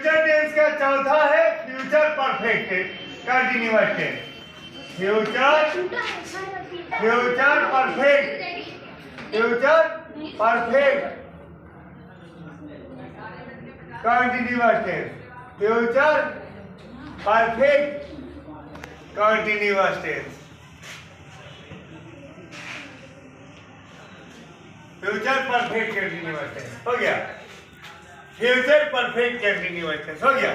Future tense का चौथा है future perfect continuous tense. Future perfect continuous tense. Future perfect continuous tense. Future perfect continuous tense हो गया। Future perfect continuous tense हो गया।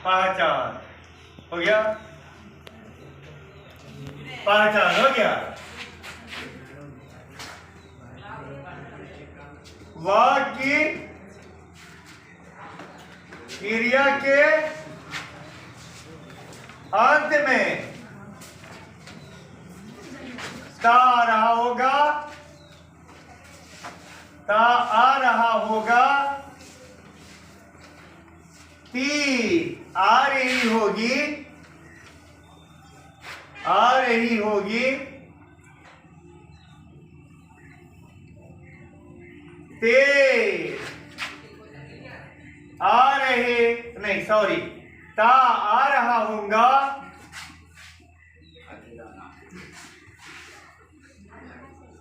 पहचान हो गया। पहचान हो गया। वाक्य क्रिया के अंत में ता आ रहा होगा, ता आ रहा होगा, ती आ रही होगी, आ रही होगी, ते आ रहे नहीं सॉरी ता आ रहा होगा,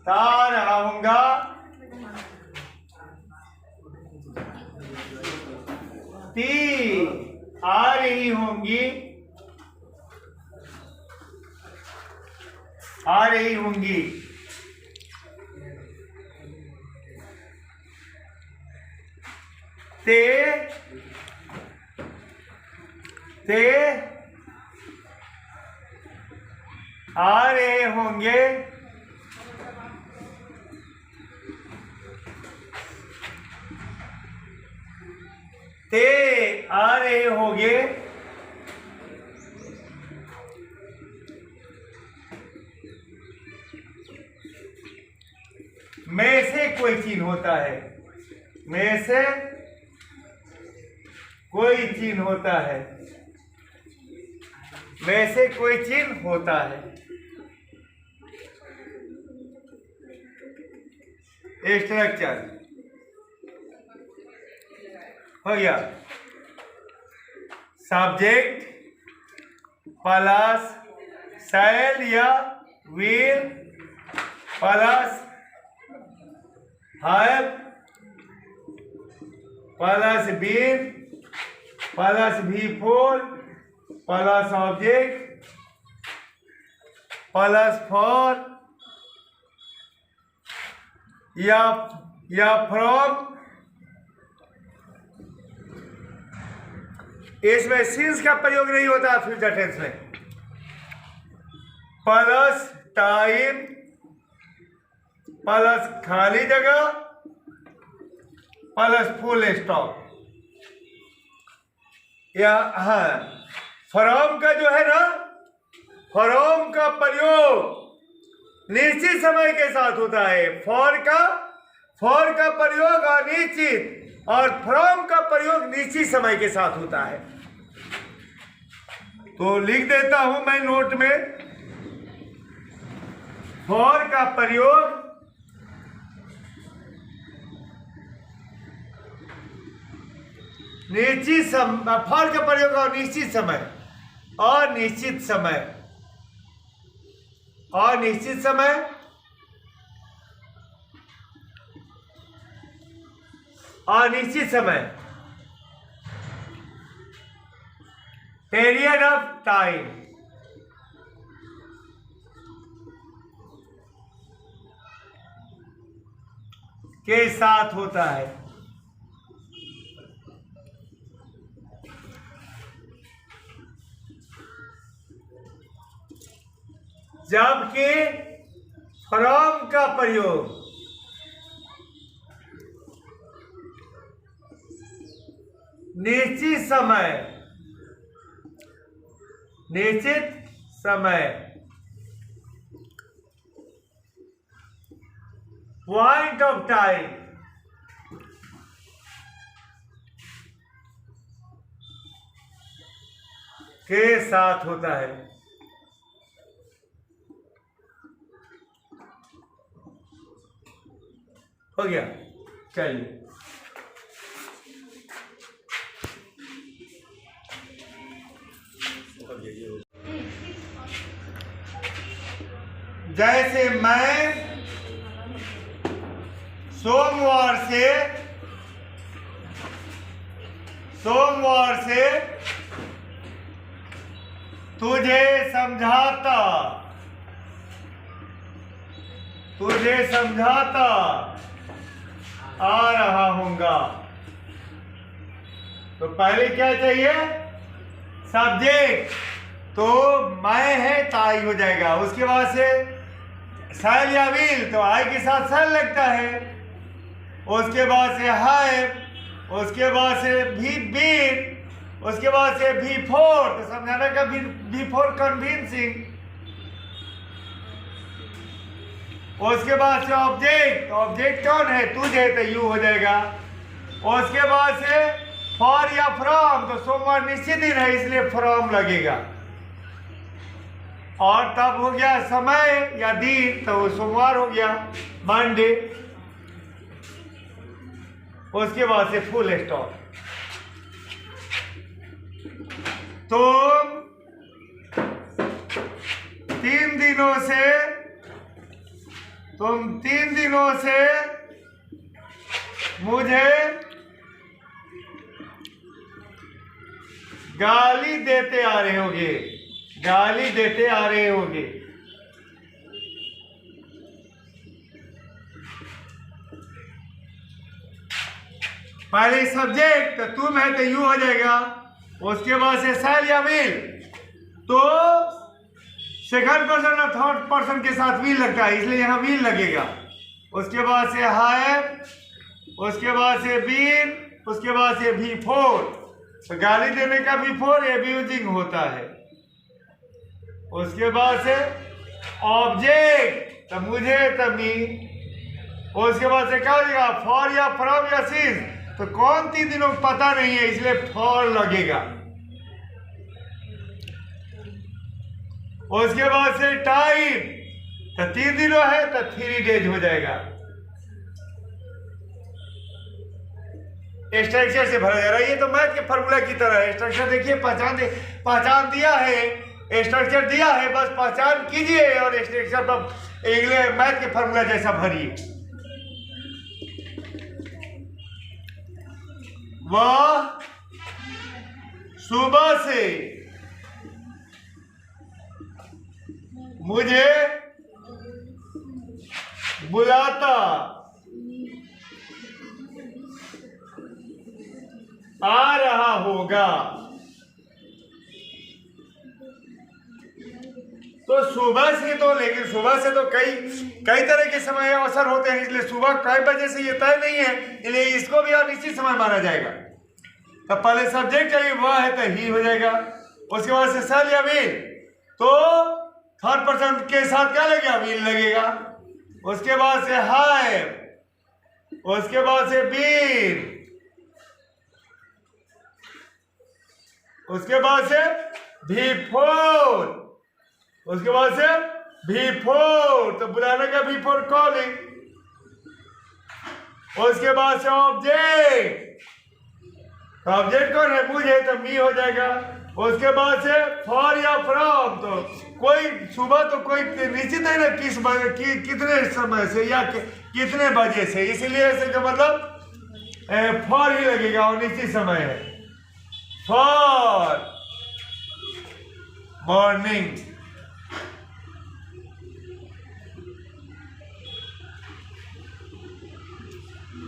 ता आ रहा होगा, ती आ रही होंगी, आ रही होंगी, ते आ रहे होंगे, ते आ रहे होंगे, में से कोई चिन्ह होता है, में से कोई चिन्ह होता है, में से कोई चिन्ह होता है। स्ट्रक्चर हो गया। सब्जेक्ट प्लस शैल या will plus have plus been plus V4 plus object plus for या फ्रॉम। इसमें सिंस का प्रयोग नहीं होता फ्यूचर टेंस में। प्लस टाइम प्लस खाली जगह प्लस फुल स्टॉप। या हाँ फ्रॉम का जो है ना, फ्रॉम का प्रयोग निश्चित समय के साथ होता है। फॉर का प्रयोग अनिश्चित और फ्रॉम का प्रयोग निश्चित समय के साथ होता है। तो लिख देता हूं मैं नोट में, फॉर का प्रयोग निश्चित समय, फॉर का प्रयोग अनिश्चित समय, अनिश्चित समय, अनिश्चित समय, अनिश्चित समय, पीरियड ऑफ टाइम, के साथ होता है। जबकि फ्रॉम का प्रयोग निश्चित समय पॉइंट ऑफ टाइम के साथ होता है। हो गया, चलिए। जैसे मैं सोमवार से तुझे समझाता आ रहा हूँगा। तो पहले क्या चाहिए? सब्जेक्ट। तो मैं है ताई हो जाएगा। उसके बाद से शैल या विल, तो आई के साथ शैल लगता है। उसके बाद से है, उसके बाद से भी बीन, उसके बाद से भी फोर, तो समझाने का भी फोर कन्विंसिंग। उसके बाद से ऑब्जेक्ट, ऑब्जेक्ट कौन है? तुझे, तो यू हो जाएगा। उसके बाद से फॉर या फ्रॉम, तो सोमवार निश्चित दिन है इसलिए फ्रॉम लगेगा। और तब हो गया समय या दिन, तो सोमवार हो गया, मंडे। उसके बाद से फुल स्टॉप। तुम 3 दिनों से मुझे गाली देते आ रहे होगे। पहले सब्जेक्ट, तो तुम है तो यू हो जाएगा। उसके बाद से शैल या विल, तो सेकंड पर्सन और थर्ड पर्सन के साथ विल लगता है इसलिए यहाँ विल लगेगा। उसके बाद से है, उसके बाद से बीन, उसके बाद से भी फोर, तो गाली देने का भी फोर एब्यूजिंग होता है। उसके बाद से ऑब्जेक्ट, तो मुझे, तो मी। उसके बाद से क्या हो जाएगा? फॉर या फ्रॉम या सिंस, तो कौन 3 दिनों पता नहीं है इसलिए फॉर लगेगा। उसके बाद से टाइम, तो 3 दिनों है तो 3 डेज हो जाएगा। स्ट्रक्चर से भरा जा रहा है। ये तो मैथ के फॉर्मूला की तरह है। स्ट्रक्चर देखिए, पहचान दिया है, स्ट्रक्चर दिया है, बस पहचान कीजिए और स्ट्रक्चर पर अगले मैथ के फॉर्मूला जैसा भरिए। वह सुबह से मुझे बुलाता आ रहा होगा। तो सुबह से, तो लेकिन सुबह से तो कई तरह के समय अवसर होते हैं, इसलिए सुबह कई बजे से ये तय नहीं है, इसलिए इसको भी अनिश्चित समय माना जाएगा। तो पहले सब्जेक्ट चाहिए, वह है तो ही हो जाएगा। उसके बाद से शैल या विल, तो थर्ड पर्सन के साथ क्या लगेगा? विल लगेगा। उसके बाद से है, उसके बाद से बीन, उसके बाद से भी फोर, उसके बाद से भी फोर, तो बुलाने का भी फोर कॉलिंग। उसके बाद से ऑब्जेक्ट, तो ऑब्जेक्ट कौन है? मुझे, तो मी हो जाएगा। उसके बाद से फॉर या फ्रॉम, तो कोई सुबह तो कोई निश्चित है ना किस बजे, कितने समय से या कितने बजे से, इसलिए इसका मतलब फॉर ही लगेगा और निश्चित समय है। For morning,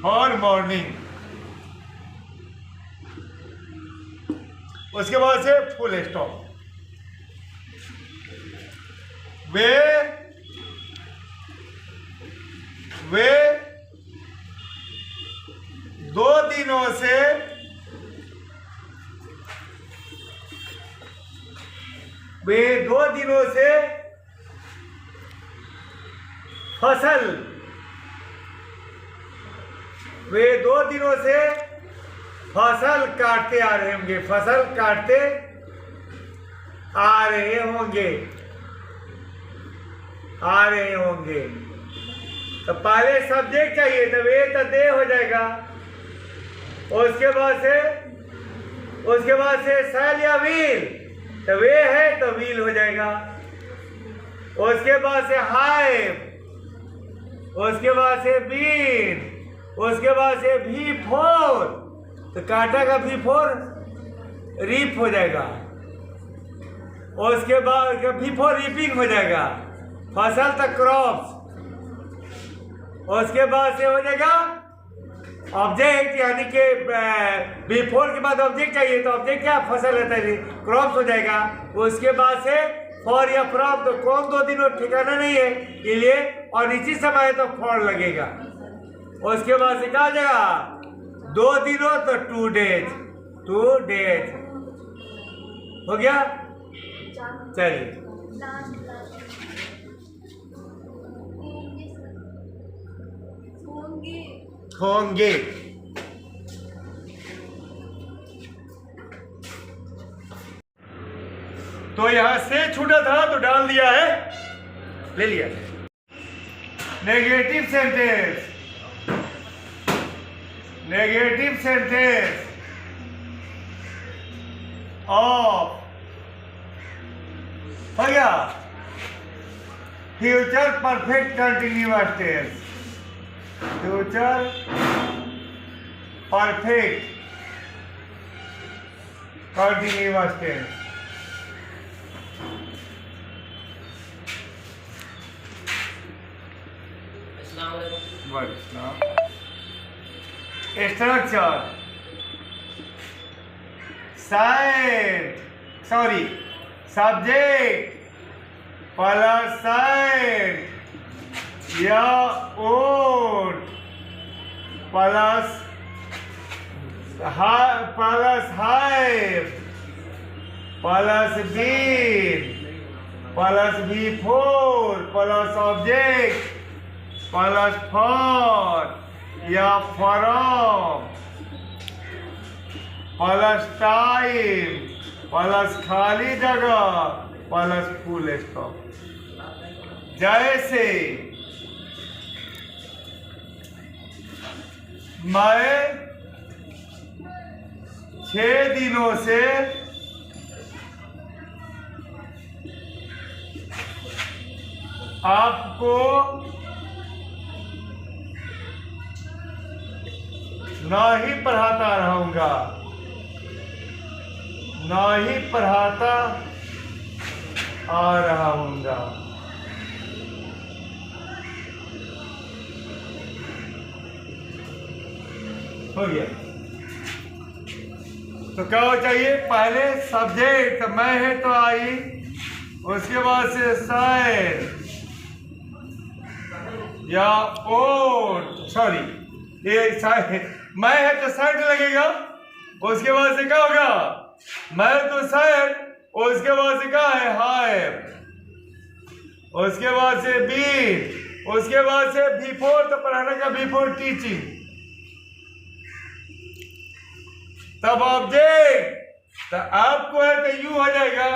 for morning. उसके बाद से फुल स्टॉप। वे 2 दिनों से फसल काटते आ रहे होंगे, फसल काटते आ रहे होंगे। तो पहले सब्जेक्ट चाहिए, तो वे तो दे हो जाएगा। उसके बाद से शैल या विल, तो वे है तो विल हो जाएगा। उसके बाद से हाइव, उसके बाद से बीन, उसके बाद से V4, तो काटा का V4 रीप हो जाएगा। उसके बाद V4 रीपिंग हो जाएगा, फसल तक क्रॉप्स। उसके बाद से हो जाएगा ऑब्जेक्ट, यानी कि V4 के बाद ऑब्जेक्ट चाहिए, तो ऑब्जेक्ट क्या फसल रहता है, क्रॉप्स हो जाएगा। उसके बाद से फॉर या फ्रॉम, तो कौन 2 दिनों ठिकाना नहीं है के लिए, और निश्चित समय है तो फॉर लगेगा। उसके बाद से क्या हो जाएगा, 2 दिनों तो 2 डेज, 2 डेज हो गया। चलिए होंगे, तो यहां से छूटा था तो डाल दिया है, ले लिया। Negative sentence, negative sentence of हो गया future perfect continuous tense, future perfect continuous tense. Structure, shan't, sorry subject plus shan't या won't plus have plus been plus V4 plus object plus for या फ्रॉम प्लस टाइम प्लस खाली जगह plus full stop. जैसे मैं 6 दिनों से आपको ना ही पढ़ाता रहूंगा, ना ही पढ़ाता आ रहा हूँगा। हो गया। तो क्या हो चाहिए, पहले सब्जेक्ट मैं है तो आई, उसके बाद से साइड या ओट, सॉरी ये साइड, मैं है तो साइड लगेगा, उसके बाद से क्या होगा, मैं तो साइड, उसके बाद से क्या है हाइव, उसके बाद से बीन, उसके बाद से V4 तो पढ़ाने का V4 टीचिंग, तब ऑब्जेक्ट तो आपको है तो यू हो जाएगा,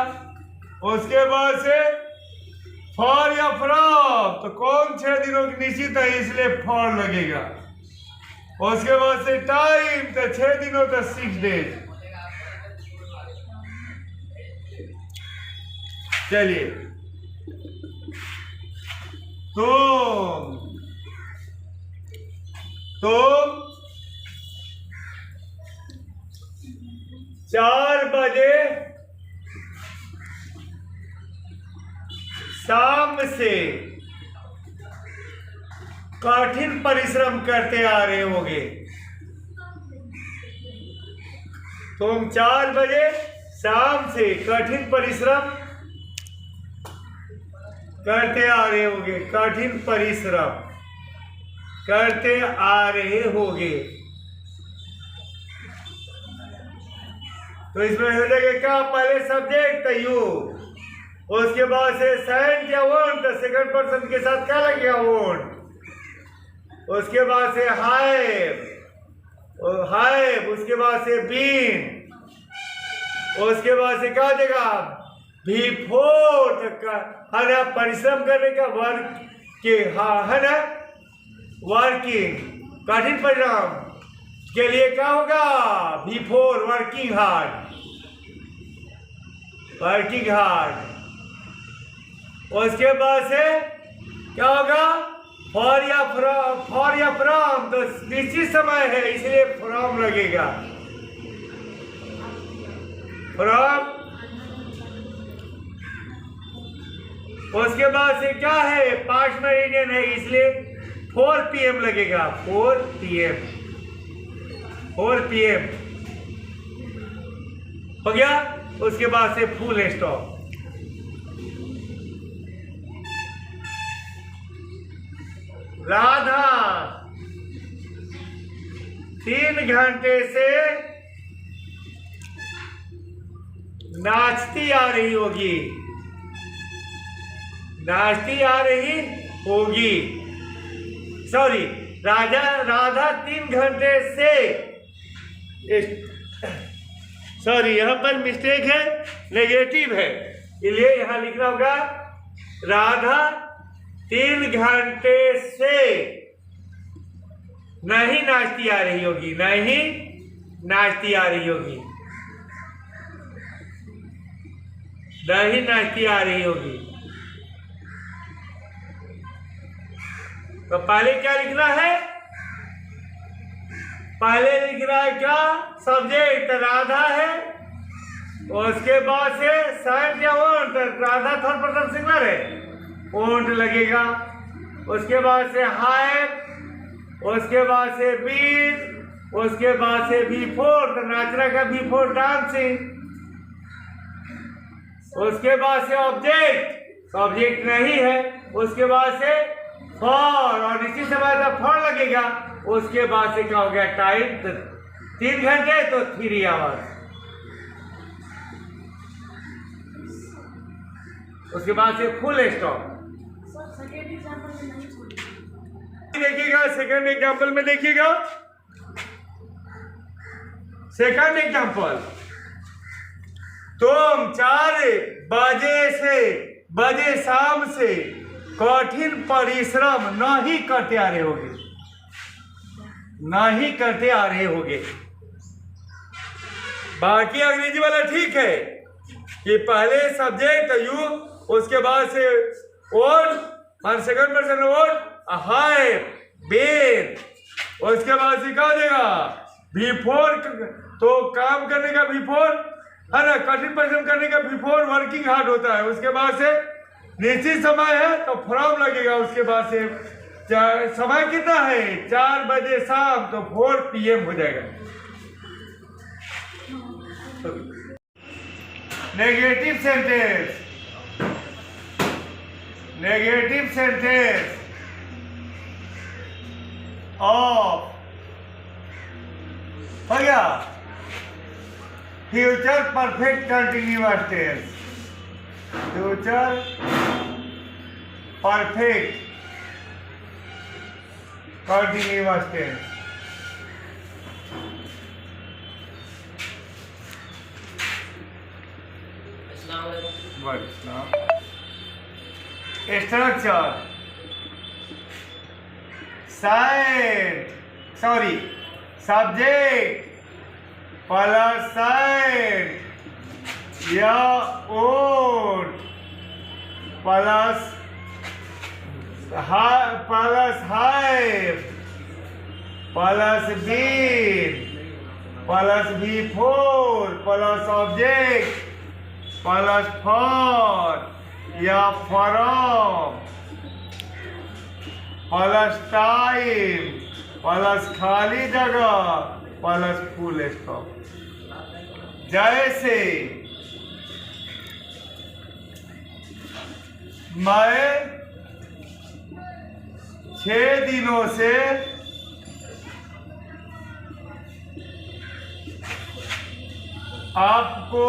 उसके बाद से फॉर या फ्रॉम, तो कौन 6 दिनों की निश्चित है इसलिए फॉर लगेगा। उसके बाद से टाइम तो 6 दिनों तो 6 डेज। चलिए तुम 4 बजे शाम से कठिन परिश्रम करते आ रहे होगे। तुम 4 बजे शाम से कठिन परिश्रम करते आ रहे होगे, कठिन परिश्रम करते आ रहे होगे। तो इसमें हो जाएगा क्या, पहले सब्जेक्ट तो यू, उसके बाद से सेंट या वोंट तो सेकंड पर्सन के साथ क्या लगेगा वोंट, उसके बाद से हाइव, उसके बाद से बीन, उसके बाद से क्या हो जाएगा V4 है ना, परिश्रम करने का वर्क के है ना, वर्किंग कठिन परिश्रम के लिए क्या होगा V4 working hard, working hard. उसके बाद से क्या होगा, फॉर या फ्रॉम, तो निश्चित समय है इसलिए फ्रॉम लगेगा, फ्रॉम। उसके बाद से क्या है, पास्ट मेरिडियन है इसलिए 4 PM लगेगा, 4 PM हो गया। उसके बाद से फुल स्टॉप। राधा 3 घंटे से नाचती आ रही होगी, सॉरी, राधा 3 घंटे से, सॉरी यहां पर मिस्टेक है, नेगेटिव है, इसलिए यहां लिखना होगा राधा 3 घंटे से नहीं नाचती आ रही होगी, तो पहले क्या लिखना है, पहले लिख रहा है क्या, सब्जेक्ट राधा है, उसके बाद से साइड या won't, Radha third person singular है, वोंट लगेगा, उसके बाद से हाइप, उसके बाद से बीट, उसके बाद से V4, तो नाचना का V4 डांसिंग, उसके बाद से ऑब्जेक्ट नहीं है, उसके बाद से फॉर, और इसी समय तो फॉर लगेगा, उसके बाद से क्या हो गया, टाइम, 3 घंटे तो 3 आवर्स, उसके बाद से फुल स्टॉप। देखिएगा सेकंड एग्जांपल में, देखिएगा सेकंड एग्जांपल, तुम 4 बजे शाम से कठिन परिश्रम नहीं करते आ रहे होगे, बाकी अंग्रेजी वाला ठीक है कि पहले सब्जेक्ट यू, उसके बाद से ओन, और सेकंड पर्सन ओन, हाय बेन, उसके बाद से क्या हो जाएगा V4, तो काम करने का V4 है ना, कठिन परिश्रम करने का V4 वर्किंग हार्ड होता है, उसके बाद से निश्चित समय है तो फ्रॉम लगेगा, उसके बाद से समय कितना है, 4 बजे शाम, तो 4 PM हो जाएगा। नेगेटिव सेंटेंस ऑफ हो गया, future perfect continuous tense, future perfect continuous tense, structure, subject plus shan't या won't plus hype plus been plus V4 plus object plus for या फ्रॉम प्लस टाइम प्लस खाली जगह plus full stop. जैसे मैं 6 दिनों से आपको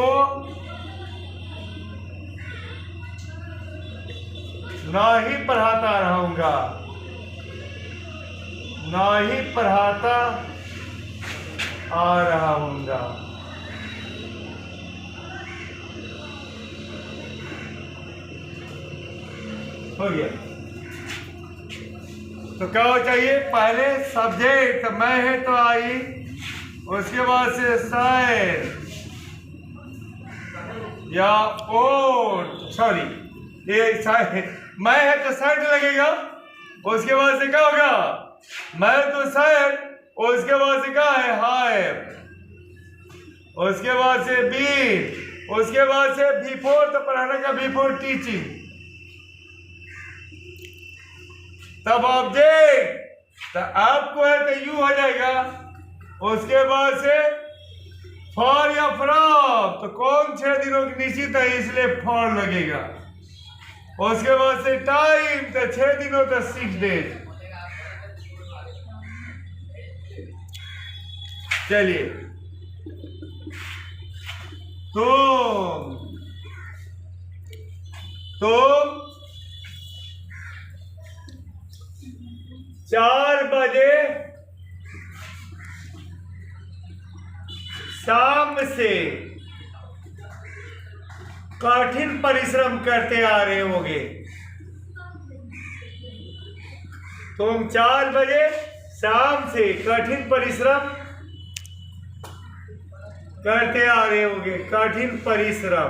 नहीं पढ़ाता रहूंगा, नहीं पढ़ाता आ रहा हूँगा। हो गया। तो क्या हो चाहिए, पहले सब्जेक्ट मैं है तो आई, उसके बाद से शायद या ओट, सॉरी मैं है तो साइड लगेगा, उसके बाद से क्या होगा, मैं तो साइड, उसके बाद से क्या है हाय, उसके बाद से बी, उसके बाद से बिफोर तो पढ़ाने का बिफोर टीचिंग, तब ऑब्जेक्ट तो आपको है तो यू हो जाएगा, उसके बाद से फॉर या फ्रॉम तो कौन 6 दिनों की निश्चित है इसलिए फॉर लगेगा, उसके बाद से टाइम तो 6 दिनों तो 6 डेज। चलिए तुम 4 बजे शाम से कठिन परिश्रम करते आ रहे होगे। तुम 4 बजे शाम से कठिन परिश्रम करते आ रहे होगे, कठिन परिश्रम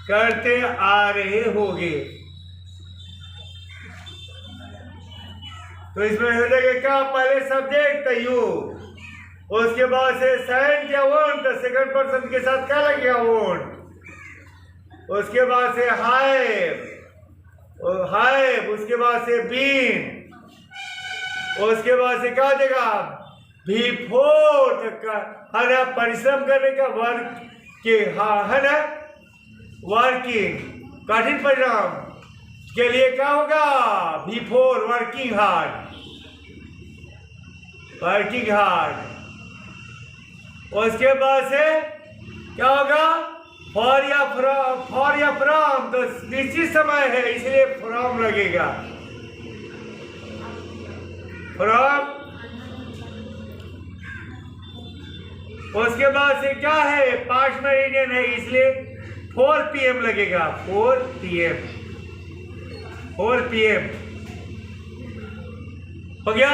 करते आ रहे होगे। तो इसमें हो जाएगा क्या, पहले सब्जेक्ट यू, उसके बाद से सेंट या वोंट तो सेकंड पर्सन के साथ क्या लगेगा वोंट, उसके बाद से हाइव, उसके बाद से बीन, उसके बाद से क्या देगा बिफोर, है ना परिश्रम करने का वर्क के, है ना वर्किंग, कठिन परिश्रम के लिए क्या होगा before, working hard, working hard. उसके बाद से क्या होगा फॉर या फ्रॉम तो निश्चित समय है इसलिए फ्रॉम लगेगा, फ्रॉम। उसके बाद से क्या है पास्ट मेरिडियन है इसलिए 4 PM लगेगा, 4 PM हो गया।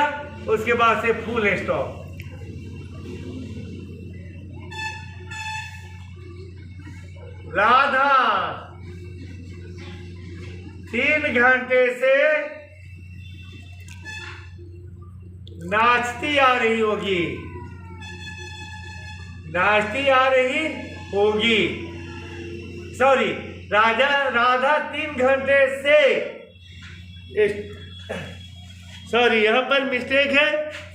उसके बाद से फुल स्टॉप। राधा 3 घंटे से नाचती आ रही होगी, सॉरी राधा 3 घंटे से, सॉरी यहाँ पर मिस्टेक है,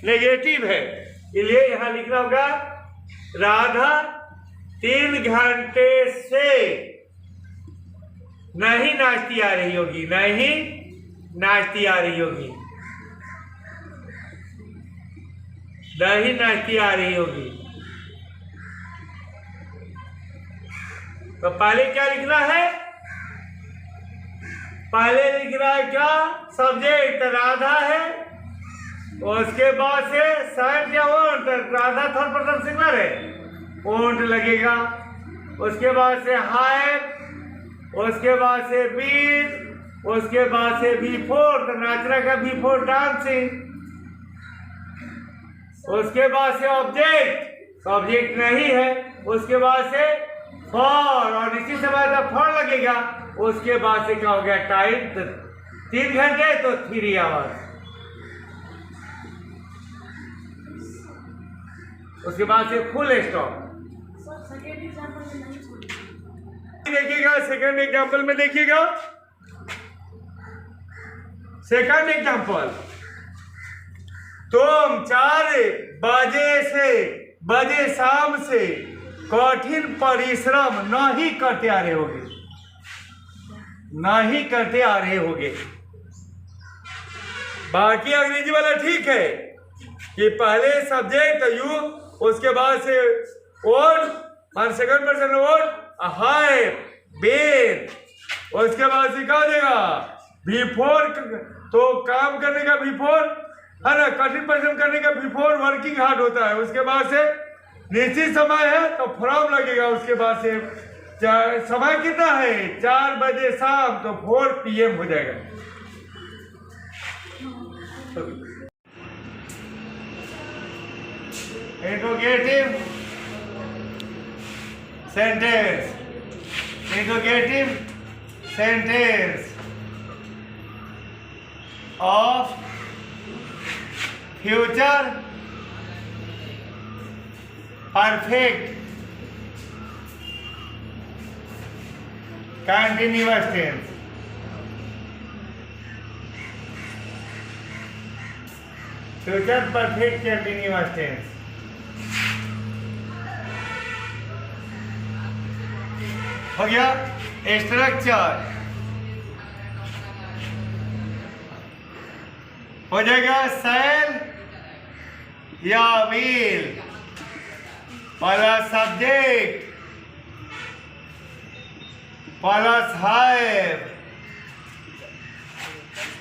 नेगेटिव है, इसलिए यहाँ लिखना होगा राधा 3 घंटे से नहीं नाचती आ रही होगी, नहीं नाचती आ रही होगी, नहीं नाचती आ रही होगी। तो पहले क्या लिखना है, पहले लिख रहा है क्या सब्जेक्ट राधा है, उसके बाद से सेंट या won't, Radha third person singular है, वोंट लगेगा, उसके बाद से हाइव, उसके बाद से बीट, उसके बाद से बिफोर तो नाचना का बिफोर डांसिंग, उसके बाद से ऑब्जेक्ट नहीं है, उसके बाद से फॉर और इसी समय का फॉर लगेगा, उसके बाद से क्या हो गया टाइम 3 घंटे तो 3 आवर्स, उसके बाद से फुल स्टॉप। देखिएगा सेकंड एग्जांपल में, देखिएगा सेकंड एग्जांपल, तुम 4 बजे शाम से कठिन परिश्रम नहीं करते आ रहे होगे, नहीं करते आ रहे होगे। बाकी अंग्रेजी वाला ठीक है कि पहले सब्जेक्ट यू, उसके बाद से ओन, सेकंड पर्सन ओन, हाय बेन, उसके बाद से क्या हो जाएगा बिफोर, तो काम करने का बिफोर है ना, कठिन परिश्रम करने का बिफोर वर्किंग हार्ड होता है, उसके बाद से निश्चित समय है तो फ्रॉम लगेगा, उसके बाद से समय कितना है 4 बजे शाम तो 4 PM हो जाएगा। Interrogative sentence, interrogative sentence of future perfect continuous tense. Future perfect continuous tense. हो गया स्ट्रक्चर। हो जाएगा सेल या will plus subject plus have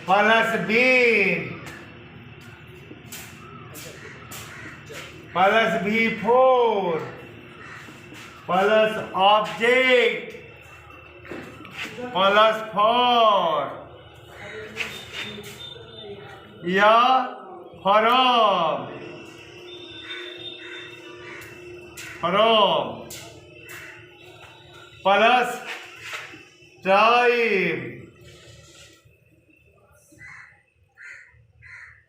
plus been plus V4 plus object plus for या फ्रॉम प्लस टाइम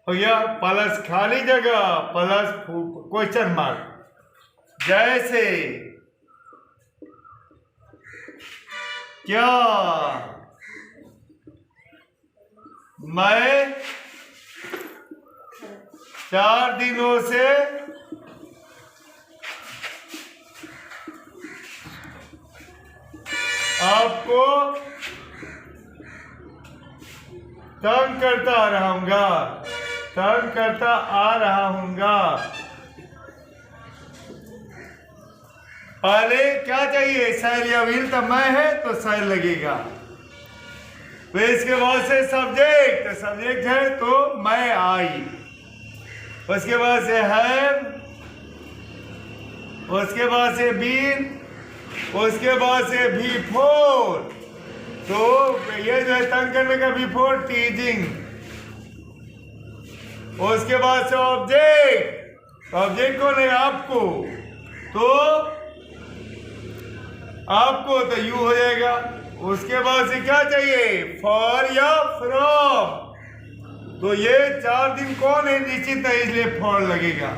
हो गया plus खाली जगह प्लस क्वेश्चन मार्क। जैसे क्या मैं 4 दिनों से आपको तंग करता रहूंगा, तंग करता आ रहा हूँगा। पहले क्या चाहिए? सेल या व्हील, तो मैं है तो सेल लगेगा। फिर इसके बाद से सब्जेक्ट, तो सब्जेक्ट है तो मैं आई। उसके बाद से हैव, उसके बाद से बीन, उसके बाद से V4, तो ये जो है तंग करने का V4 टीजिंग। उसके बाद से ऑब्जेक्ट, ऑब्जेक्ट कौन है? आपको तो यू हो जाएगा। उसके बाद से क्या चाहिए? फॉर या फ्रॉम, तो ये 4 दिन कौन है? निश्चित है, इसलिए फॉर लगेगा।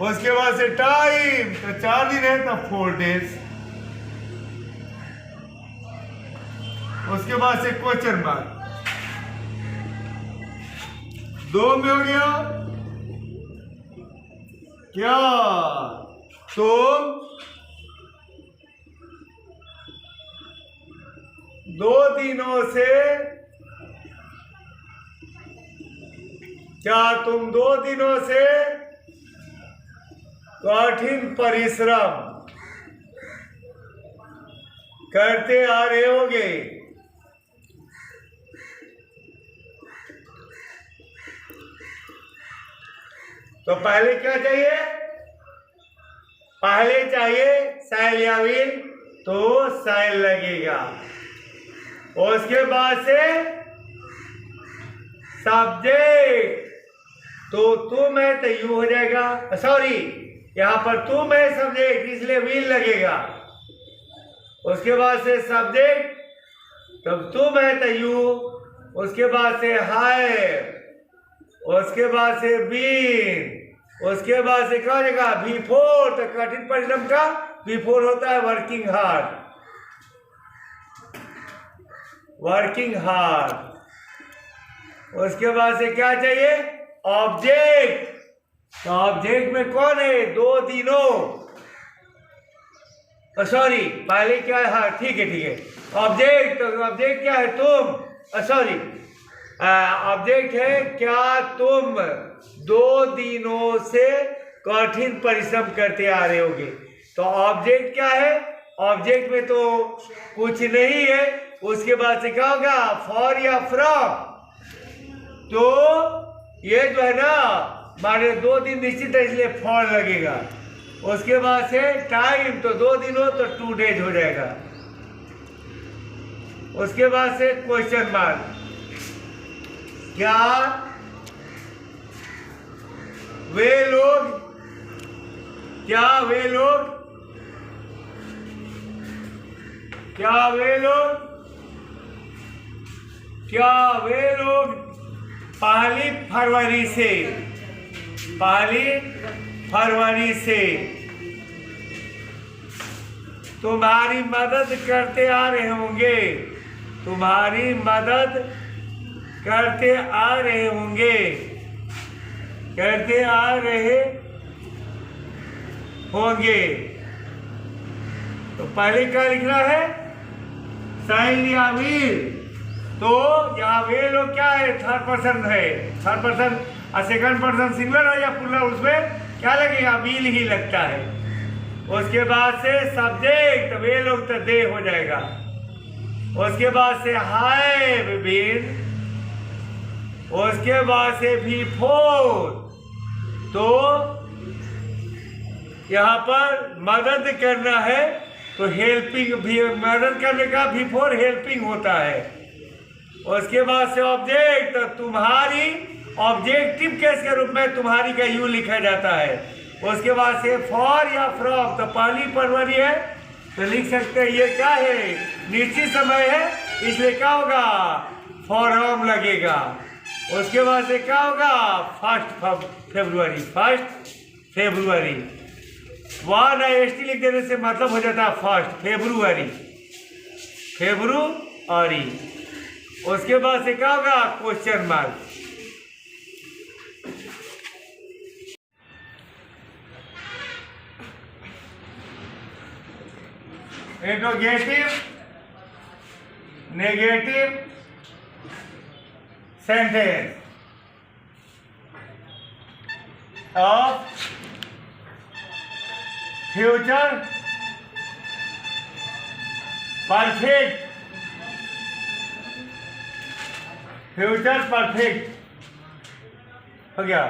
उसके बाद से टाइम, तो 4 दिन है तो 4 डेज। उसके बाद से क्वेश्चन मार्क। 2 में हो गया क्या? तुम 2 दिनों से, क्या तुम 2 दिनों से कठिन परिश्रम करते आ रहे होगे? तो पहले क्या चाहिए? पहले चाहिए सेल या व्हील, तो सेल लगेगा। उसके बाद से सब्जेक्ट, तो तुम है तो यू हो जाएगा। सॉरी, यहां पर तुम है सब्जेक्ट, इसलिए व्हील लगेगा। उसके बाद से सब्जेक्ट, तब तुम है तो यू। उसके बाद से हाय, उसके बाद से बीन, उसके बाद से क्या हो जाएगा? V4, तो कठिन परिश्रम का V4 होता है वर्किंग हार्ड, वर्किंग हार्ड। उसके बाद से क्या चाहिए? ऑब्जेक्ट, तो ऑब्जेक्ट में कौन है? 2 दिनों, सॉरी पहले क्या है? हाँ ठीक है। ऑब्जेक्ट, तो ऑब्जेक्ट क्या है? तुम, सॉरी ऑब्जेक्ट है क्या तुम 2 दिनों से कठिन परिश्रम करते आ रहे होगे। तो ऑब्जेक्ट क्या है? ऑब्जेक्ट में तो कुछ नहीं है। उसके बाद से क्या होगा? फॉर या फ्रॉम, तो ये जो है ना माने 2 दिन निश्चित है, इसलिए फॉर लगेगा। उसके बाद से टाइम, तो 2 दिन हो तो 2 डेज हो जाएगा। उसके बाद से क्वेश्चन मार्क, क्या वे लोग क्या वे लोग पहली फरवरी से तुम्हारी मदद करते आ रहे होंगे, तुम्हारी मदद करते आ रहे होंगे, करते आ रहे होंगे। तो पहले क्या लिखना है? साइन या वील। तो यहाँ वे लोग क्या है? थर्ड पर्सन है, थर्ड पर्सन और सेकंड पर्सन सिंगुलर है या प्लूरल, उसमें क्या लगेगा? वील ही लगता है। उसके बाद से सब्जेक्ट वे लोग तो दे हो जाएगा। उसके बाद से हैव बीन, उसके बाद से बिफोर। तो यहाँ पर मदद करना है तो हेल्पिंग भी, मदद करने का बिफोर हेल्पिंग होता है। उसके बाद से ऑब्जेक्ट, तो तुम्हारी ऑब्जेक्टिव केस के रूप में तुम्हारी का यू लिखा जाता है। उसके बाद से फॉर या फ्रॉम, तो पहली फरवरी है तो लिख सकते हैं ये क्या है? निश्चित समय है, इसलिए क्या होगा? फॉरम लगेगा। उसके बाद से क्या होगा? First February. One S T लिख देने से मतलब हो जाता है फर्स्ट फेब्रुअरी। उसके बाद से क्या होगा? Question mark. Interrogative negative sentence of future perfect, हो गया।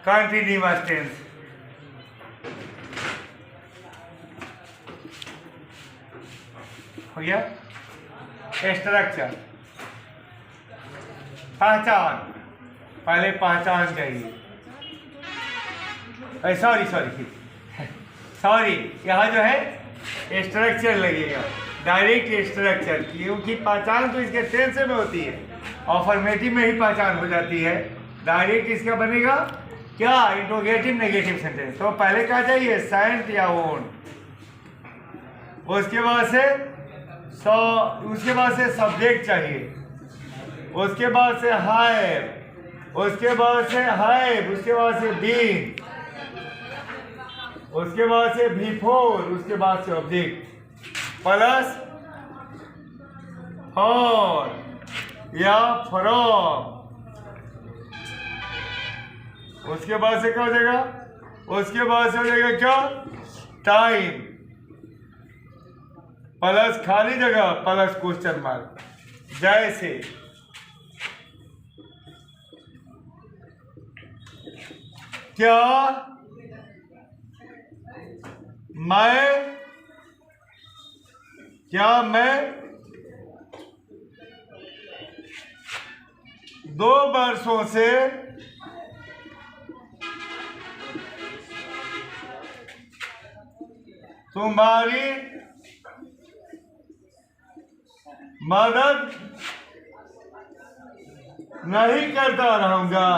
कंटीन्यूअस टेंस हो गया। स्ट्रक्चर, पहचान, पहले पहचान चाहिए। सॉरी यहाँ जो है स्ट्रक्चर लगेगा, डायरेक्ट स्ट्रक्चर, क्योंकि पहचान तो इसके टेंस में होती है, अफर्मेटिव में ही पहचान हो जाती है। डायरेक्ट इसका बनेगा क्या? Interrogative negative sentence. तो पहले क्या चाहिए? सेंट या ओन। उसके बाद से सब्जेक्ट चाहिए। उसके बाद से हैव, उसके बाद से बीन, उसके बाद से बिफोर, उसके बाद से ऑब्जेक्ट प्लस फॉर या फ्रॉम। उसके बाद से क्या हो जाएगा? उसके बाद से हो जाएगा क्या? टाइम प्लस खाली जगह प्लस क्वेश्चन मार्क। जैसे क्या मैं 2 वर्षों से तुम्हारी मदद नहीं करता रहूंगा।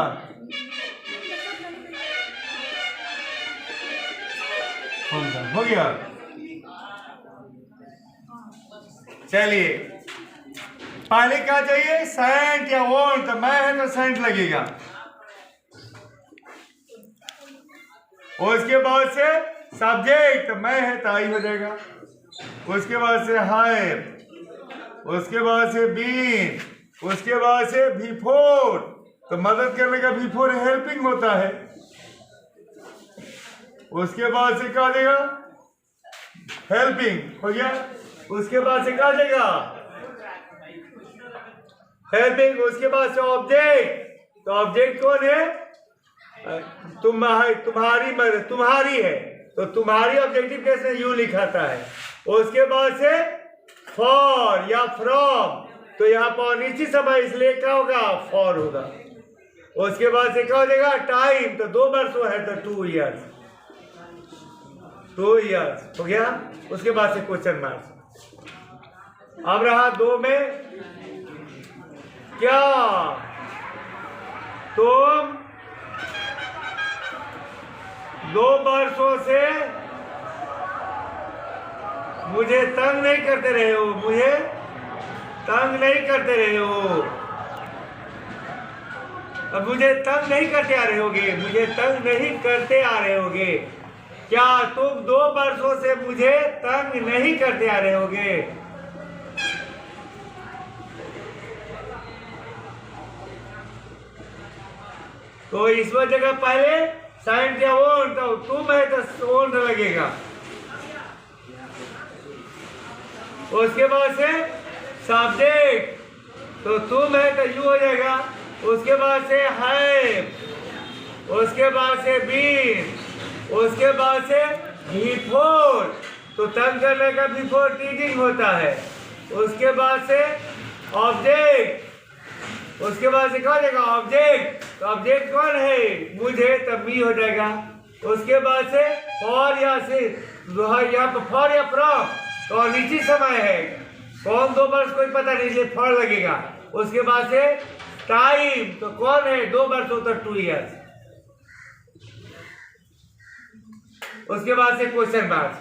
हो गया। चलिए पहले क्या चाहिए? सेंट या वोंट। तो मैं है तो सेंट लगेगा। उसके बाद से सब्जेक्ट, मैं है तो आई हो जाएगा। उसके बाद से हाय, उसके बाद से बीन, उसके बाद से बिफोर। तो मदद करने का बिफोर हेल्पिंग होता है। उसके बाद से क्या देगा? हेल्पिंग हो गया। उसके बाद से क्या देगा? हेल्पिंग। उसके बाद से ऑब्जेक्ट। तो ऑब्जेक्ट कौन है? तुम्हारी मदद, तुम्हारी है तो तुम्हारी ऑब्जेक्टिव कैसे यू लिखाता है। उसके बाद से फॉर या फ्रॉम, तो यहाँ पर निश्चित समय इसलिए क्या होगा? फॉर होगा। उसके बाद से क्या हो जाएगा? टाइम। तो 2 वर्षों है तो 2 इयर्स, 2 इयर्स हो गया। उसके बाद से क्वेश्चन मार्क। अब रहा 2 में क्या तुम 2 वर्षों से मुझे तंग नहीं करते रहे हो, मुझे तंग नहीं करते रहे हो, अब मुझे तंग नहीं करते आ रहे होगे, मुझे तंग नहीं करते आ रहे होगे। क्या तुम 2 वर्षों से मुझे तंग नहीं करते आ रहे होगे? तो इस जगह पहले साइन क्या वोंट, तो तुम है तो वोंट लगेगा। उसके बाद से सब्जेक्ट, तो तुम है तो यू हो जाएगा। उसके बाद से है, उसके बाद से बीन, उसके बाद से बिफोर, तो तंग करने का बिफोर टीचिंग होता है। उसके बाद से ऑब्जेक्ट, उसके बाद से क्या हो जाएगा ऑब्जेक्ट, तो ऑब्जेक्ट कौन है मुझे, तब मी हो जाएगा। उसके बाद से फॉर या से यहाँ पर फॉर या फ्रॉम, तो अनिश्चित समय है, कौन 2 वर्ष कोई पता नहीं, इसलिए फॉर लगेगा। उसके बाद से टाइम, तो कौन है 2 वर्ष होता 2 ईयर्स। उसके बाद से क्वेश्चन मार्क,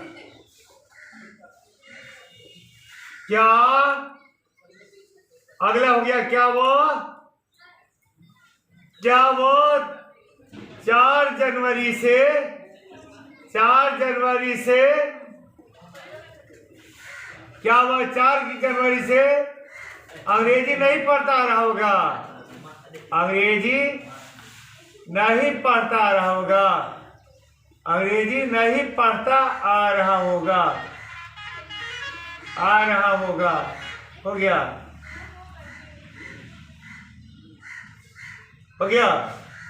क्या अगला हो गया, क्या वो 4 जनवरी से क्या वो 4 जनवरी से अंग्रेजी नहीं पढ़ता आ रहा होगा, अंग्रेजी नहीं पढ़ता आ रहा होगा, अंग्रेजी नहीं पढ़ता आ रहा होगा, हो गया, हो गया।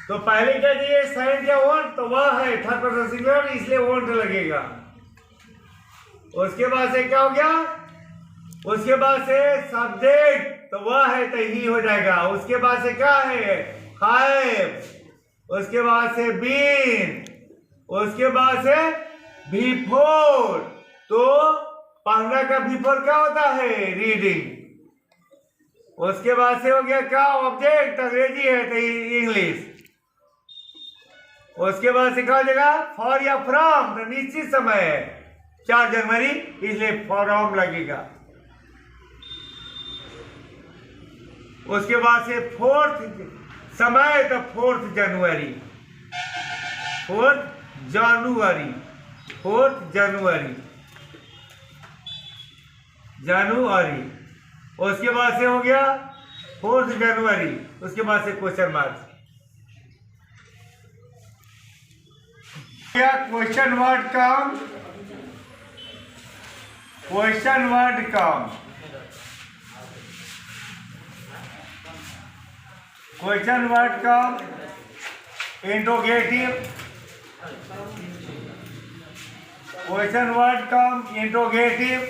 तो पहले क्या चाहिए, साइन क्या वोंट, तो वह है थर्ड पर्सन सिंगुलर, इसलिए वोंट लगेगा। उसके बाद से क्या हो गया, उसके बाद से सब्जेक्ट, तो वह है तो ही हो जाएगा। उसके बाद से क्या है हैव, उसके बाद से बीन, उसके बाद से बिफोर, तो पढ़ना का बिफोर क्या होता है रीडिंग। उसके बाद से हो गया क्या ऑब्जेक्ट, अंग्रेजी है तो इंग्लिश। उसके बाद से क्या हो जाएगा फॉर या फ्रॉम, तो निश्चित समय है 4 जनवरी, इसलिए फ्रॉम लगेगा। उसके बाद से 4th समय, तो 4th जनवरी, 4th जनवरी। उसके बाद से हो गया 4th जनवरी, उसके बाद से क्वेश्चन मार्क, क्या question word cum, question word cum, question word कम, इंट्रोगेटिव, क्वेश्चन वर्ड कम इंट्रोगेटिव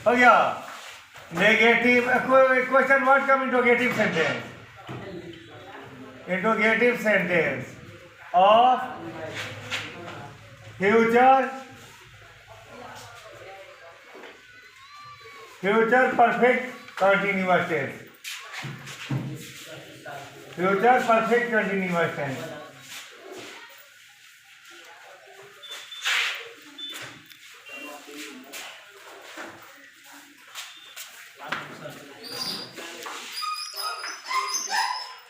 हो गया, negative question word come interrogative sentence of future perfect continuous tense, future perfect continuous tense.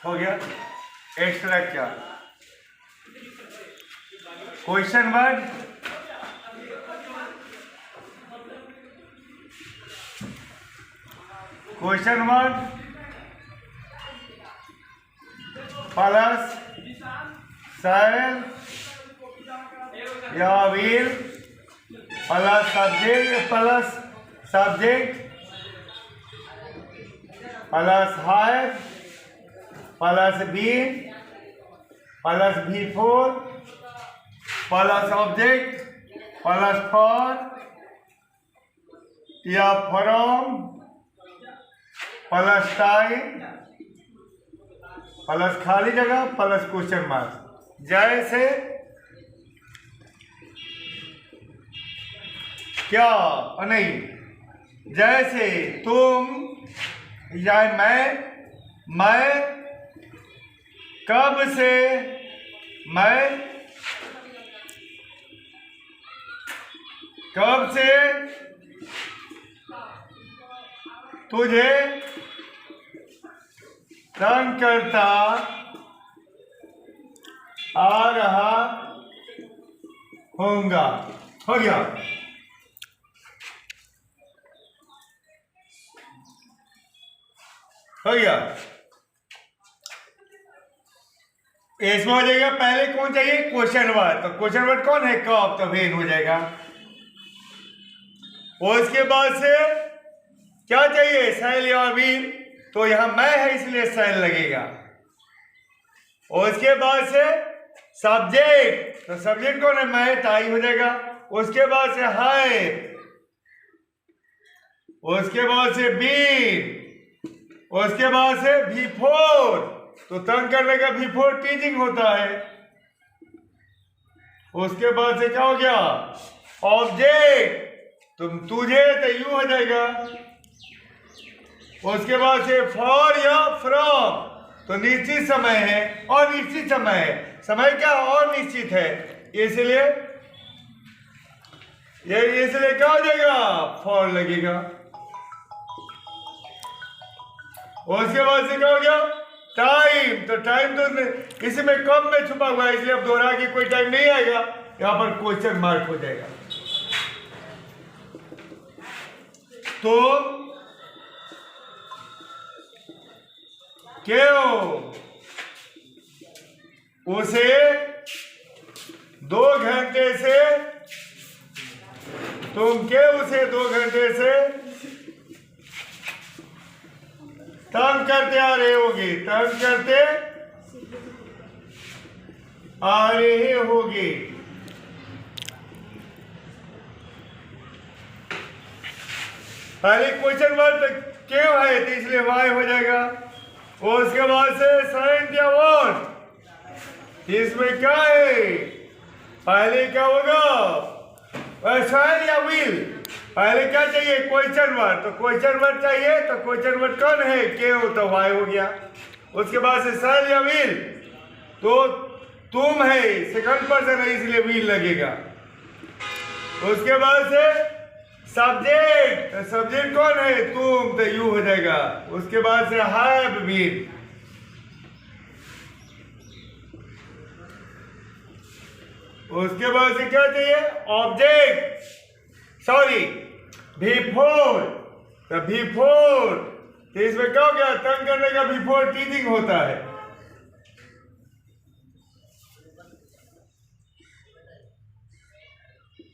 हो गया structure, question word, plus shall या will plus subject plus have plus been plus before plus object plus for या from plus time plus खाली जगह plus question mark. जैसे क्या नहीं, जैसे तुम या मैं मैं कब से तुझे तंग करता आ रहा होऊंगा। हो गया। इसमें हो जाएगा पहले कौन चाहिए, क्वेश्चन वर्ड। तो क्वेश्चन वर्ड कौन है, कब, तो वेन हो जाएगा। और उसके बाद से क्या चाहिए, शैल या वील। तो यहां मैं है इसलिए शैल लगेगा। और उसके बाद से सब्जेक्ट, तो सब्जेक्ट कौन है, मैं, टाई हो जाएगा। उसके बाद से है, उसके बाद से बीन, उसके बाद से बिफोर, तो तंग करने का बिफोर टीचिंग होता है। उसके बाद से क्या हो गया, ऑब्जेक्ट, तुम तुझे तो यू हो जाएगा। उसके बाद से फॉर या फ्रॉम, तो निश्चित समय है और निश्चित समय है। समय क्या और निश्चित है, इसलिए क्या हो जाएगा, फॉर लगेगा। और उसके बाद से क्या हो गया, टाइम, तो टाइम तो इसमें कम में छुपा हुआ है, इसलिए अब दोहरा के कोई टाइम नहीं आएगा, यहां पर क्वेश्चन मार्क हो जाएगा। तो क्यों उसे 2 घंटे से, तुम क्यों उसे 2 घंटे से तंग करते आ रहे होगे, तंग करते आ रहे होगे। पहले क्वेश्चन वर्ड क्यों है, तो इसलिए वाई हो जाएगा। और उसके बाद से साइन या वॉट, इसमें क्या है, पहले क्या होगा, साइन या विल। पहले क्या चाहिए, क्वेश्चन वर्ड, तो क्वेश्चन वर्ड चाहिए, तो क्वेश्चन वर्ड कौन है, क्यों, तो वाई हो गया। उसके बाद से साइन या विल, तो तुम है, सेकंड पर्सन है, इसलिए विल लगेगा। उसके बाद से सब्जेक्ट, सब्जेक्ट कौन है, तुम, तो यू हो जाएगा। उसके बाद से हैव बीन, उसके बाद से क्या चाहिए, ऑब्जेक्ट, सॉरी बिफोर, तो बिफोर, तो इसमें क्या हो गया, तंग करने का बिफोर टीचिंग होता है।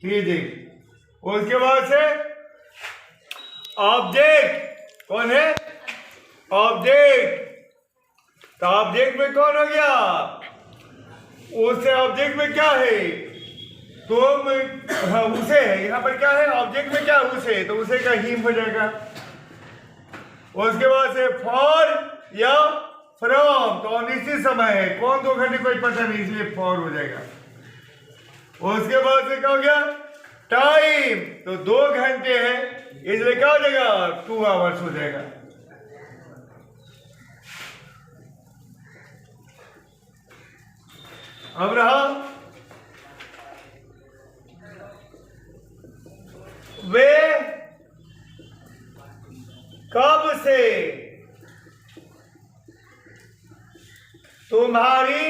टीचिंग। उसके बाद से ऑब्जेक्ट, कौन है, ऑब्जेक्ट, तो ऑब्जेक्ट में कौन हो गया, उससे ऑब्जेक्ट में क्या है, तुम, उसे है, यहाँ पर क्या है, ऑब्जेक्ट में क्या, उसे, तो उसे का हिम हो जाएगा। उसके बाद से फॉर या फ्रॉम, तो अनिश्चित समय है, कौन 2 घंटे कोई पता नहीं, इसलिए फॉर हो जाएगा। उसके बाद से क्या हो गया, टाइम, तो 2 घंटे है, इसलिए क्या हो जाएगा, 2 आवर्स हो जाएगा। अब रहा वे कब से तुम्हारी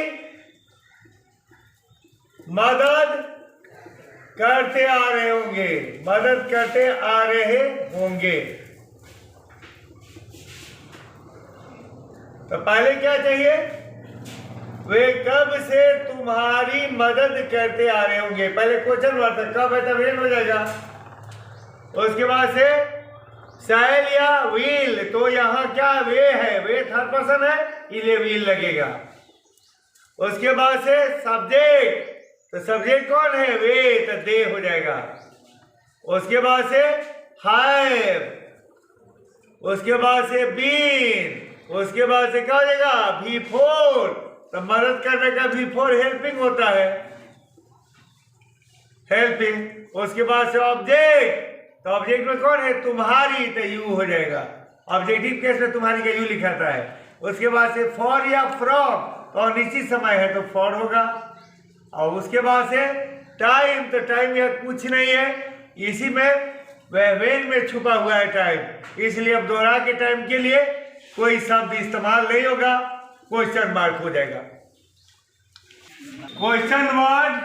मदद करते आ रहे होंगे, मदद करते आ रहे होंगे। तो पहले क्या चाहिए, वे कब से तुम्हारी मदद करते आ रहे होंगे। पहले क्वेश्चन वर्ड था, कब है तो वेन हो जाएगा। उसके बाद से शैल या विल, तो यहां क्या वे है, वे थर्ड पर्सन है, इसलिए विल लगेगा। उसके बाद से सब्जेक्ट, तो सब्जेक्ट कौन है, वे, तो दे हो जाएगा। उसके बाद से हैव, उसके बाद से बीन, उसके बाद से क्या हो जाएगा, बिफोर, तो मदद करने का बिफोर हेल्पिंग होता है, हेल्पिंग। उसके बाद से ऑब्जेक्ट, तो ऑब्जेक्ट में कौन है, तुम्हारी, तो यू हो जाएगा। ऑब्जेक्टिव केस में तुम्हारी का यू लिखाता है। उसके बाद से फॉर या फ्रॉम तो अनिश्चित समय है तो फॉर होगा। और उसके बाद से टाइम, तो टाइम यह कुछ नहीं है, इसी में वेन में छुपा हुआ है टाइम, इसलिए अब दोहरा के टाइम के लिए कोई शब्द इस्तेमाल नहीं होगा, क्वेश्चन मार्क हो जाएगा। Question word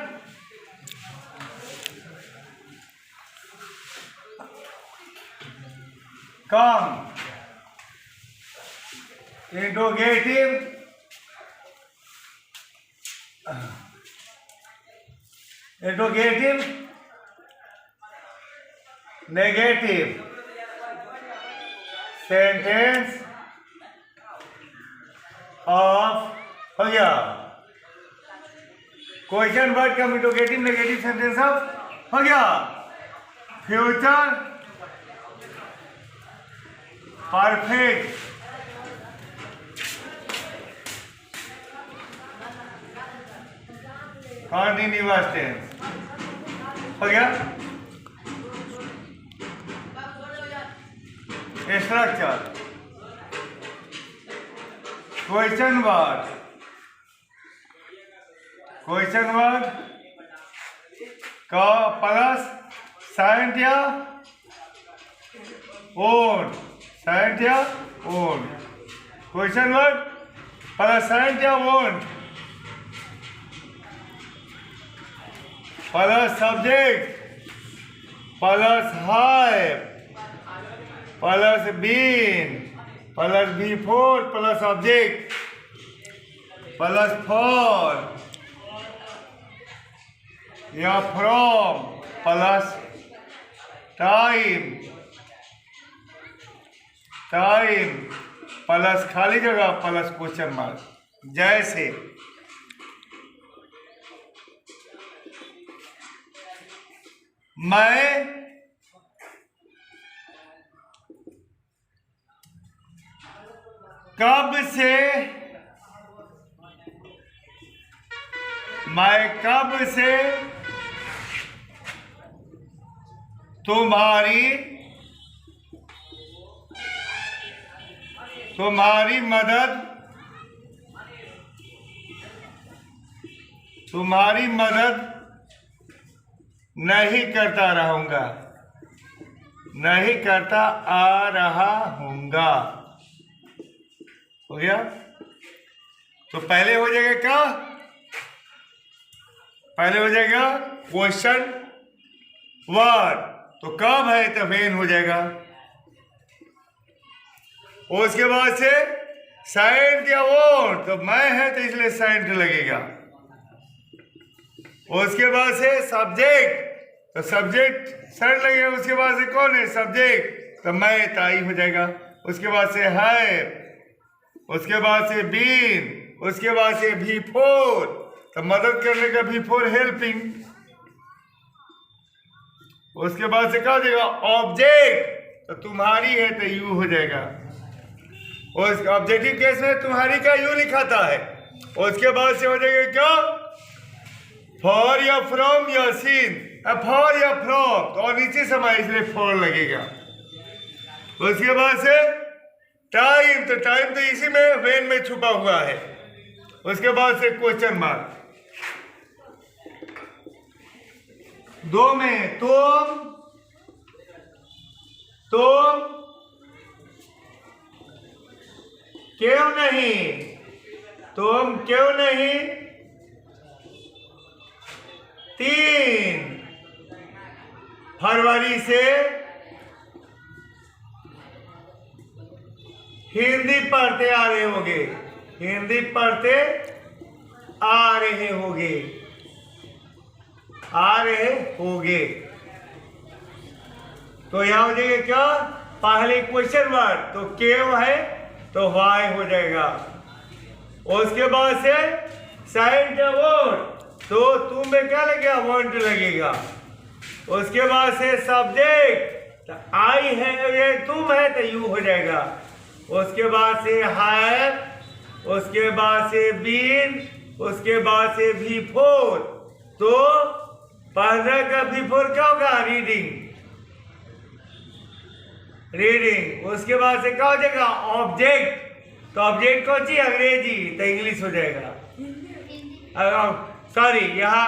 come, interrogative, interrogative, negative, sentence of हो गया। क्वेश्चन वर्ड का इंट्रोगेटिव नेगेटिव सेंटेंस ऑफ हो गया। फ्यूचर परफेक्ट, कंटिन्यूअस टेंस हो गया। Structure question word, question word का प्लस साइंट या ओन, साइंट या won't, question word plus shan't या won't, plus subject plus have plus been plus before plus object plus for या from plus time, time plus खाली जगह plus question mark. जैसे मैं कब से, मैं कब से तुम्हारी मदद नहीं करता रहूंगा, नहीं करता आ रहा हूंगा हो गया। तो पहले हो जाएगा क्या, पहले हो जाएगा क्वेश्चन वर्ड, तो कब है तो वेन हो जाएगा। उसके बाद से साइंट या ओन, तो मैं है तो इसलिए साइंट लगेगा। उसके बाद से सब्जेक्ट, तो सब्जेक्ट साइंट लगेगा। उसके बाद से कौन है सब्जेक्ट, तो मैं ताई हो जाएगा। उसके बाद से है, उसके बाद से बीन, उसके बाद से बिफोर, तो मदद करने का बिफोर हेल्पिंग। उसके बाद से क्या हो जाएगा ऑब्जेक्ट, तो तुम्हारी है तो यू हो जाएगा। और ऑब्जेक्टिव केस में तुम्हारी का यू लिखाता है। उसके बाद से हो जाएगा क्या फॉर या फ्रॉम या सीन, फॉर या फ्रॉम तो नीचे समय इसलिए फॉर लगेगा। उसके बाद से टाइम, तो टाइम तो इसी में वेन में छुपा हुआ है। उसके बाद से क्वेश्चन मार्क, दो में तुम क्यों नहीं, तुम क्यों नहीं 3 फरवरी से हिंदी पढ़ते आ रहे होंगे, हिंदी पढ़ते आ रहे होंगे, आ रहे होंगे। तो यहां हो जाएगा क्या पहले क्वेश्चन वर्ड, तो क्यों है तो वाई हो जाएगा। उसके बाद से साइंट वर्ड, तो तुम में क्या लगेगा वांट लगेगा। उसके बाद से सब्जेक्ट, आई है ये तुम है तो यू हो जाएगा। उसके बाद से है, उसके बाद से बीन, उसके बाद से बिफोर, तो 15 का बिफोर क्या होगा रीडिंग, रीडिंग। उसके बाद से क्या हो जाएगा ऑब्जेक्ट, तो ऑब्जेक्ट कौन सी? अंग्रेजी, तो इंग्लिश हो जाएगा। सॉरी, यहाँ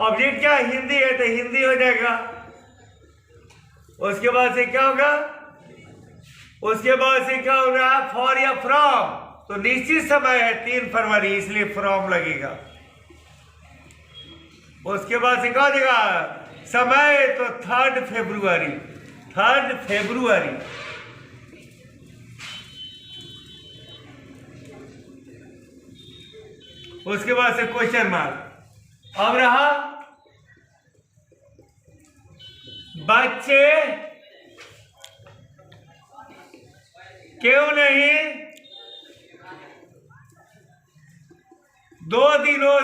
ऑब्जेक्ट क्या हिंदी है तो हिंदी हो जाएगा। उसके बाद से क्या होगा? उसके बाद से क्या हो रहा है? फॉर या फ्रॉम, तो निश्चित समय है 3 फरवरी, इसलिए फ्रॉम लगेगा। उसके बाद से क्या हो जाएगा? समय तो 3 फरवरी, 3 फरवरी। उसके बाद से क्वेश्चन मार्क। अब रहा बच्चे क्यों नहीं 2 दिनों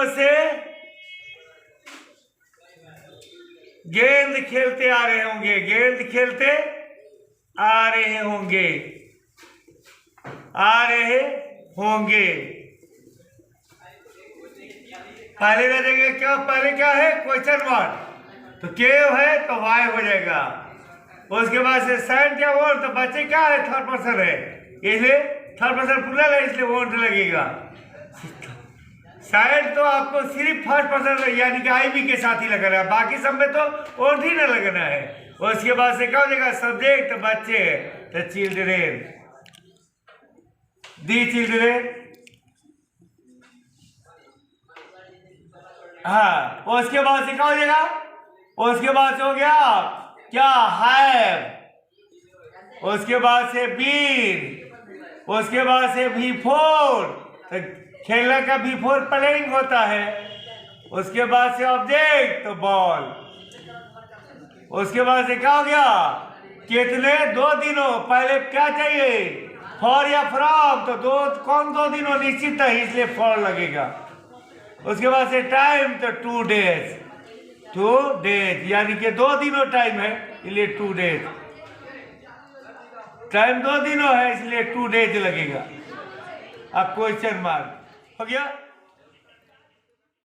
से गेंद खेलते आ रहे होंगे, गेंद खेलते आ रहे होंगे, आ रहे होंगे। पहले रह जाएगा क्या? पहले क्या है? क्वेश्चन मार्क, तो केव है तो वाई हो जाएगा। उसके बाद से साइन क्या हो, तो बच्चे क्या है? 3rd पर्सन है, इसलिए 3rd पर्सन प्लूरल है, इसलिए वोंट लगेगा। साइन तो आपको सिर्फ 1st पर्सन यानी कि आई बी के साथ ही लगाना है, बाकी सब में तो वोंट ही ना लगना है। उसके बाद से क्या हो जाएगा? सब्जेक्ट बच्चे है तो चिल्ड्रेन, दी चिल्ड्रेन। हाँ, उसके बाद से क्या हो जाएगा? उसके बाद से हो गया क्या? हैव। उसके बाद से बीन। उसके बाद से बिफोर, तो खेलने का बिफोर प्लेइंग होता है। उसके बाद से ऑब्जेक्ट तो बॉल। उसके बाद से क्या हो गया? कितने? 2 दिनों। पहले क्या चाहिए? फॉर या फ्रॉम, तो कौन 2 दिनों? निश्चित है, इसलिए फॉर लगेगा। उसके बाद से टाइम तो 2 डेज, 2 डेज यानी कि 2 दिनों टाइम है, इसलिए 2 डेज। टाइम 2 दिनों है, इसलिए 2 डेज लगेगा। अब क्वेश्चन मार्क हो गया।